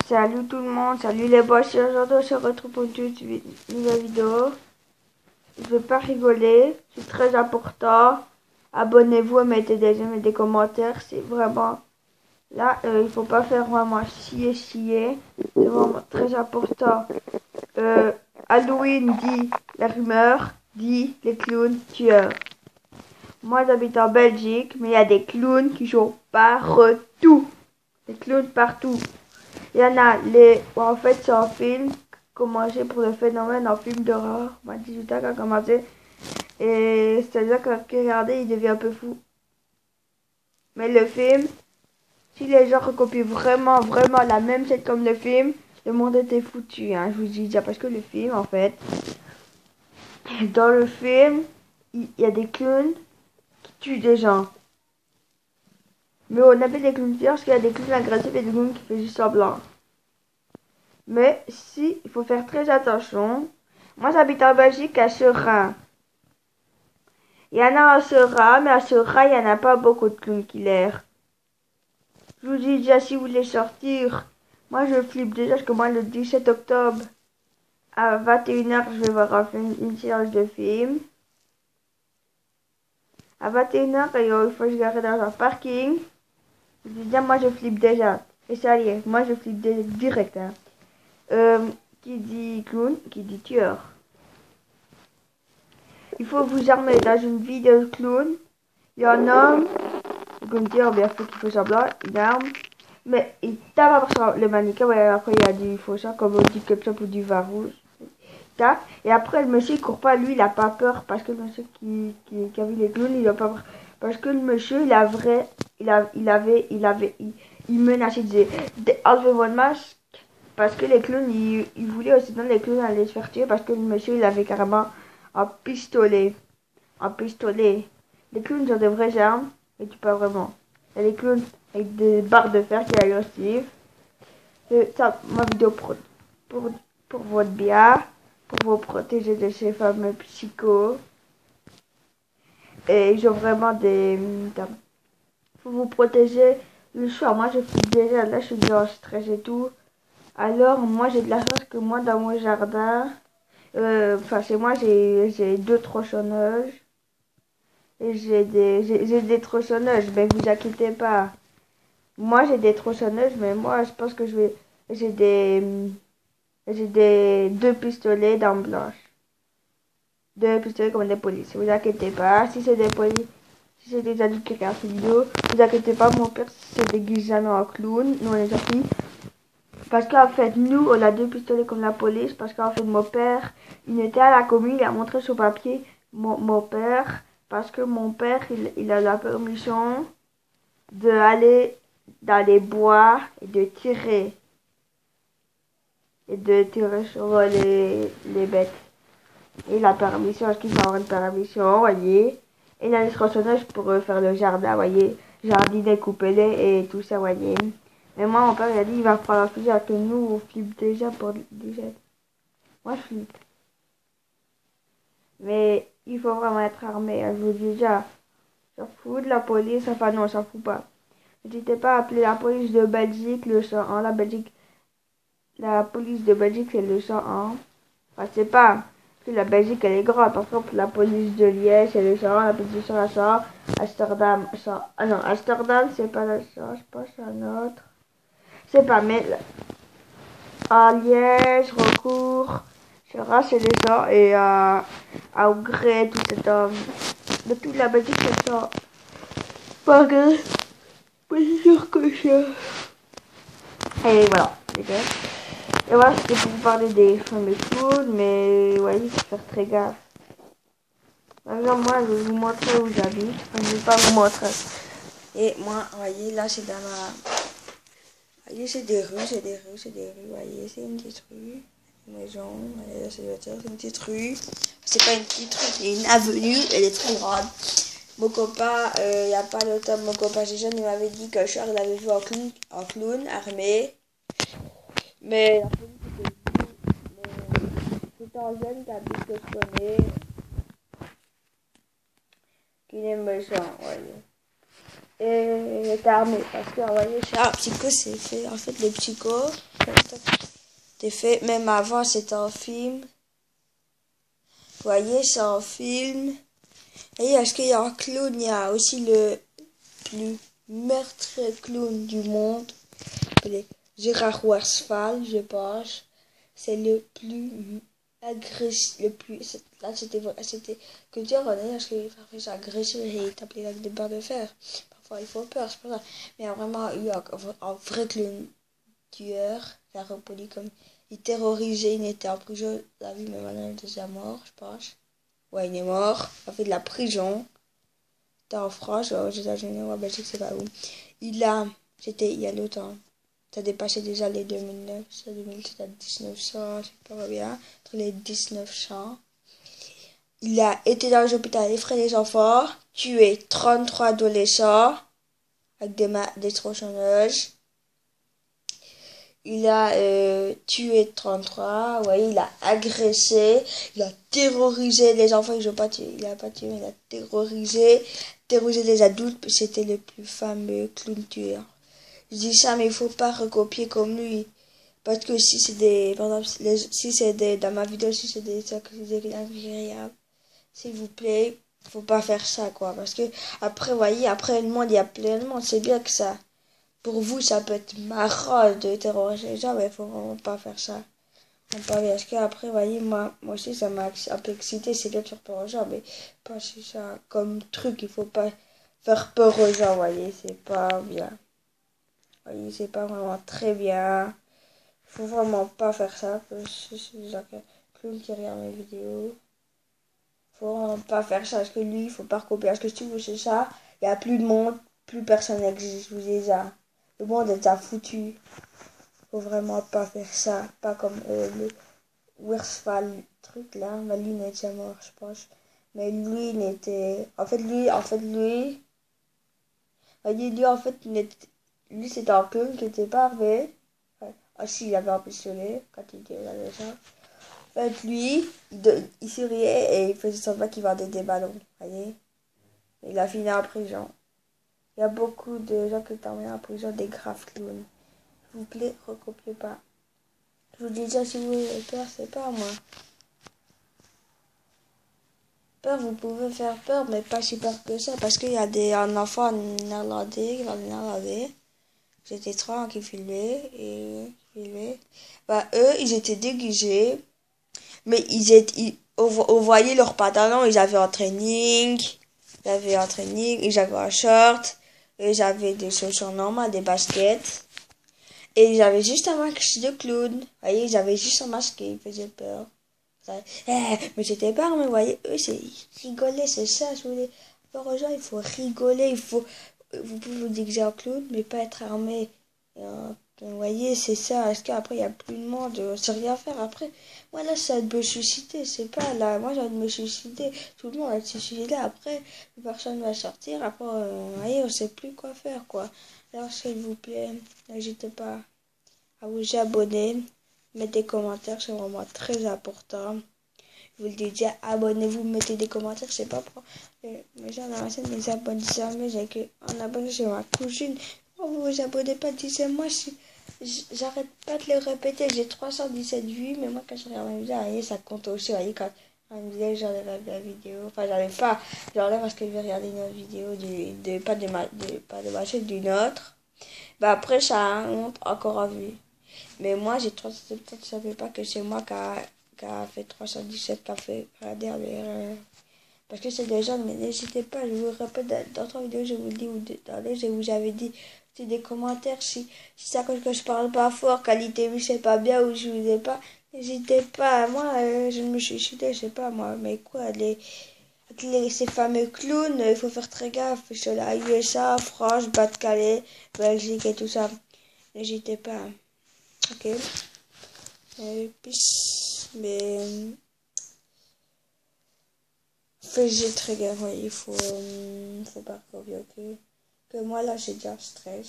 Salut tout le monde, salut les boss, aujourd'hui on se retrouve pour une nouvelle vidéo. Je vais pas rigoler, c'est très important. Abonnez-vous et mettez des j'aime et des commentaires, c'est vraiment... Là, il faut pas faire vraiment chier. C'est vraiment très important. Halloween dit la rumeur, dit les clowns tueurs. Moi j'habite en Belgique, mais il y a des clowns qui jouent partout. Des clowns partout. Il y en a les... En fait, c'est un film commencé pour le phénomène, un film d'horreur. 18 ans quand a commencé. Et c'est-à-dire que quand il regardait, il devient un peu fou. Mais le film, si les gens recopient vraiment la même scène comme le film, le monde était foutu. Hein, je vous dis déjà, parce que le film, en fait, dans le film, il y a des clowns qui tuent des gens. Mais on appelle des clowns tueurs parce qu'il y a des clowns agressifs et des clowns qui font juste semblant. Mais si, il faut faire très attention. Moi, j'habite en Belgique à Sera. Il y en a à Sera, mais à Sera, il n'y en a pas beaucoup de clowns killers. Je vous dis déjà, si vous voulez sortir, moi je flippe déjà parce que moi, le 17 octobre, à 21h, je vais voir une séance de film. À 21h, il faut que je garde dans un parking. Je vous dis déjà, moi je flippe déjà. Et ça y est, moi je flippe direct. Hein. Qui dit clown, qui dit tueur. Il faut vous armer dans une vidéo de clown. Il y a un homme, comme dire, bien faut qu'il faut semblant, une arme. Mais il tape sur le mannequin, ouais, après il y a du faux ça, comme du ketchup ou du vin rouge. Tape. Et après le monsieur il court pas, lui il a pas peur parce que le monsieur qui a vu les clowns, il a pas peur. Parce que le monsieur il menaçait, il disait enlevez votre masque. Parce que les clowns, ils voulaient aussi dans les clowns allaient se faire tuer parce que le monsieur il avait carrément un pistolet. Un pistolet. Les clowns ont des vraies armes, mais tu pas vraiment. Il y a les clowns avec des barres de fer qui sont agressives. C'est ça, ma vidéo pour votre bien, pour vous protéger de ces fameux psychos. Et ils ont vraiment des... Pour vous protéger le choix. Moi, je suis déjà là, je suis déjà en stress et tout. Alors, moi, j'ai de la chance que moi, dans mon jardin, enfin, chez moi, j'ai 2 tronçonneuses. Et j'ai des tronçonneuses, mais vous inquiétez pas. Moi, j'ai des tronçonneuses, mais moi, je pense que j'ai des 2 pistolets d'armes blanches. 2 pistolets comme des polices. Vous inquiétez pas. Si c'est des polices, si c'est des adultes qui regardent cette vidéo, vous inquiétez pas. Mon père se déguise jamais en clown. Nous, on est gentils. Parce qu'en fait, nous, on a 2 pistolets comme la police. Parce qu'en fait, mon père, il était à la commune, il a montré sur papier mon père. Parce que mon père, il a la permission d'aller dans les bois et de tirer. Et de tirer sur les bêtes. Et la permission, est-ce qu'il faut avoir une permission, voyez. Et il a les tronçonneuses pour faire le jardin, voyez. Jardiner, couper et tout ça, voyez. Mais moi, mon père, il a dit, il va prendre un fusil alors que nous, on flippe déjà pour déjà. Moi, je flippe. Mais il faut vraiment être armé, hein, je vous dis déjà. S'en fout de la police, enfin non, s'en fout pas. N'hésitez pas à appeler la police de Belgique, le 101. La police de Belgique, c'est le 101. Enfin, c'est pas. Parce que la Belgique, elle est grande. Par exemple, la police de Liège, c'est le 101. La police de 101. Amsterdam, ah non, Amsterdam, c'est pas le 101. Je pense à un autre. C'est pas, mais à Liège, Recours, Sera, c'est le 100. Et à Ougré, tout cet homme. De toute la Belgique, c'est ça. Pas que. C'est sûr que ça. Et voilà, les gars. Et voilà, c'était pour vous parler des fameux clowns, mais ouais, il faut faire très gaffe. Par exemple, moi, je vais vous montrer où j'habite. Enfin, je vais pas vous montrer. Et moi, vous voyez, là, c'est dans la... Vous voyez, c'est des rues, vous voyez, c'est une petite rue. Une maison, là, c'est une petite rue. C'est pas une petite rue, c'est une avenue, elle est très grande. Mon copain, il n'y a pas longtemps, mon copain Jason, il m'avait dit que Charles avait vu en clown armé. Mais la police était venue. C'est un jeune qui habite que je connais. Qui est méchant, voyez. Et il est armé parce que, vous voyez, c'est un psycho, c'est fait. En fait, les psychos, C'était fait. Même avant, c'était un film. Vous voyez, c'est un film. Et est-ce qu'il y a un clown? Il y a aussi le plus meurtrier clown du monde. Appelé Gérard Wersfall, je pense. C'est le plus agressif, le plus. Là, c'était que Dieu en est, parce que parfois j'ai agressif et il est appelé avec des barres de fer. Parfois il faut peur, c'est pour ça. Mais il y a vraiment eu un vrai clown tueur, il a reproduit comme. Il terrorisait, il était en prison, la vie, mais maintenant il est déjà mort, je pense. Ouais, il est mort, il a fait de la prison. C'était en France, aux États-Unis ou en Belgique, c'est pas où. C'était il y a longtemps. Ça dépassait déjà les 2009, c'est 1900, je sais pas bien, entre les 1900. Il a été dans les hôpitaux, effrayé les enfants, tué 33 adolescents avec des tronçonneuses. Il a tué 33, ouais, il a agressé, il a terrorisé les enfants, il a pas tué, il a terrorisé les adultes, c'était le plus fameux clown tueur. Je dis ça, mais il faut pas recopier comme lui. Parce que si c'est des, par exemple, si c'est des, dans ma vidéo, si c'est des accusés agréables, s'il vous plaît, faut pas faire ça, quoi. Parce que, après, vous voyez, après le monde, il y a plein de monde, c'est bien que ça. Pour vous, ça peut être marrant de terroriser les gens, mais il faut vraiment pas faire ça. Parce que après, vous voyez, moi aussi, ça m'a un peu excité, c'est bien de faire peur aux gens, mais pas c'est ça comme truc, il faut pas faire peur aux gens, vous voyez, c'est pas bien. Vous voyez, c'est pas vraiment très bien. Faut vraiment pas faire ça, parce que c'est déjà clown qui regarde mes vidéos. Faut vraiment pas faire ça, parce que lui, il faut pas recopier. Parce que si vous faites ça, il y a plus de monde, plus personne n'existe, vous êtes ça. Le monde est déjà foutu. Faut vraiment pas faire ça. Pas comme le Wursfall truc là. Mais lui, il est déjà mort, je pense. Mais lui, il était. Lui, c'était un clown qui était pas arrivé. Ouais. Ah, si, il avait un pistolet quand il était là déjà. En fait, lui, il souriait et il faisait semblant qu'il vendait des ballons. Vous voyez? Il a fini en prison. Il y a beaucoup de gens qui terminent en prison des graves clowns. S'il vous plaît, recopiez pas. Je vous dis déjà, si vous avez peur, c'est pas moi. Peur, vous pouvez faire peur, mais pas si peur que ça. Parce qu'il y a un enfant néerlandais. J'étais trois qui filmaient. Bah, eux, ils étaient déguisés. Mais vous voyez leurs pantalons, ils avaient un training. Ils avaient un short. Ils avaient des chaussures normales, des baskets. Et ils avaient juste un masque de clown. Vous voyez, ils avaient juste un masque et ils faisaient peur. Mais j'étais pas, mais vous voyez, eux, ils rigolaient, c'est ça, je voulais. Alors, aux gens, il faut rigoler, vous pouvez vous déguiser en clown, mais pas être armé. Vous voyez, c'est ça. Est-ce qu'après, il n'y a plus de monde, c'est rien faire. Après, moi, là, ça de me suicider, c'est pas là. Moi, j'ai envie de me suicider. Tout le monde va se suicider. Après, personne va sortir. Après, vous voyez, on sait plus quoi faire, quoi. Alors, s'il vous plaît, n'hésitez pas à vous abonner, mettre des commentaires, c'est vraiment très important. Je vous le dis déjà, abonnez-vous, mettez des commentaires, c'est pas pour les gens dans la scène, les abonnent jamais, j'ai qu'un abonné chez ma cousine. Oh, vous vous abonnez pas, dites-moi si j'arrête pas de le répéter, j'ai 317 vues, mais moi quand je regarde ma vidéo, ça compte aussi, vous voyez, quand une vidéo, j'enlève la vidéo, enfin j'enlève pas, j'enlève parce que je vais regarder une autre vidéo, pas de ma chaîne, d'une autre. Bah après ça monte encore en vue. Mais moi j'ai 370, je savais pas que c'est moi qui a fait 317, qui a fait la dernière. Parce que c'est des gens, mais n'hésitez pas, je vous répète, dans d'autres vidéos, je vous le dis, ou dans les, je vous avais dit, c'est des commentaires, si ça cause que je parle pas fort, qualité vue c'est pas bien, ou je vous ai pas, n'hésitez pas, moi, je me suis chuté, je sais pas moi, mais quoi, ces fameux clowns, il faut faire très gaffe, sur la USA, France, Pas-de-Calais, Belgique et tout ça, n'hésitez pas, ok, peace, mais faites très gaffe, ouais, faut pas copier, ok, que moi là j'ai déjà stress.